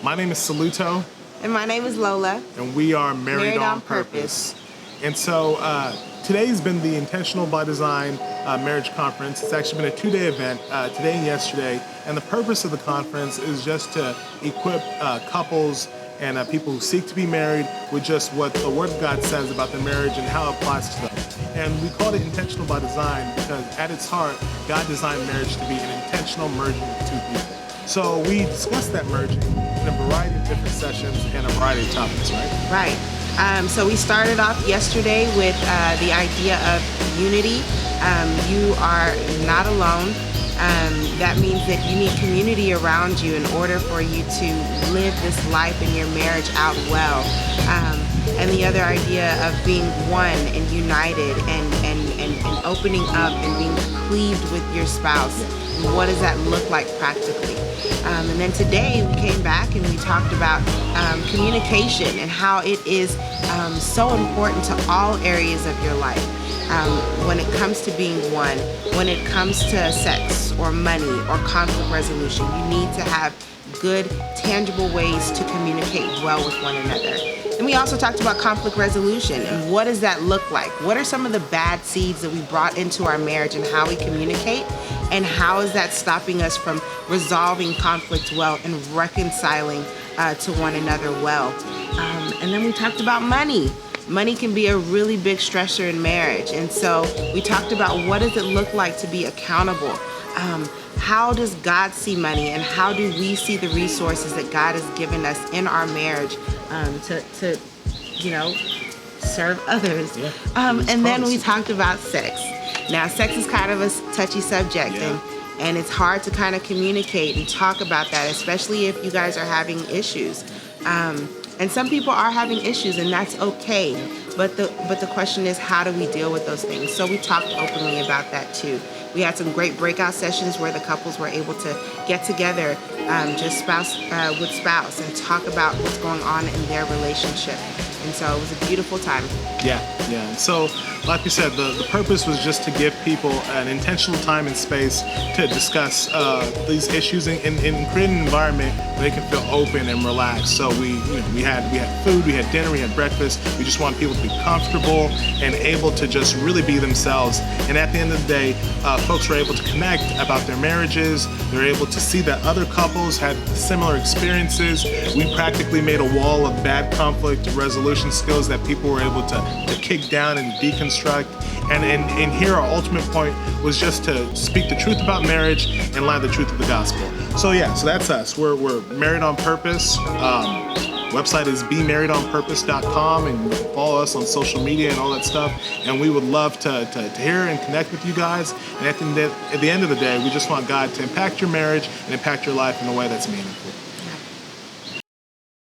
My name is Saluto. And my name is Lola. And we are Married on Purpose. And so today's been the Intentional by Design Marriage Conference. It's actually been a 2-day event, today and yesterday. And the purpose of the conference is just to equip couples and people who seek to be married with just what the Word of God says about their marriage and how it applies to them. And we called it Intentional by Design because at its heart, God designed marriage to be an intentional merging of two people. So we discussed that merging in a variety of different sessions and a variety of topics, right? Right. So we started off yesterday with the idea of unity. You are not alone. That means that you need community around you in order for you to live this life in your marriage out well. And the other idea of being one and united and opening up and being cleaved with your spouse. And what does that look like practically? And then today we came back and we talked about communication and how it is so important to all areas of your life. When it comes to being one, when it comes to sex or money or conflict resolution, you need to have good, tangible ways to communicate well with one another. And we also talked about conflict resolution and what does that look like? What are some of the bad seeds that we brought into our marriage and how we communicate? And how is that stopping us from resolving conflict well and reconciling to one another well? And then we talked about money. Money can be a really big stressor in marriage. And so we talked about what does it look like to be accountable? How does God see money and how do we see the resources that God has given us in our marriage to serve others? Yeah. And then we talked about sex. Now, sex is kind of a touchy subject, and it's hard to kind of communicate and talk about that, especially if you guys are having issues. And some people are having issues, and that's okay. But the question is, how do we deal with those things? So we talked openly about that too. We had some great breakout sessions where the couples were able to get together, just spouse with spouse, and talk about what's going on in their relationship. And so it was a beautiful time. Yeah. And so, like we said, the purpose was just to give people an intentional time and space to discuss these issues and create an environment where they can feel open and relaxed. So we had food, we had dinner, we had breakfast. We just want people to be comfortable and able to just really be themselves. And at the end of the day, folks were able to connect about their marriages. They're able to see that other couples had similar experiences. We practically made a wall of bad conflict resolution skills that people were able to kick down and deconstruct. And here our ultimate point was just to speak the truth about marriage and lie the truth of the gospel. So that's us. We're Married on Purpose. Website is bemarriedonpurpose.com, and you can follow us on social media and all that stuff. And we would love to hear and connect with you guys. And at the end of the day, we just want God to impact your marriage and impact your life in a way that's meaningful.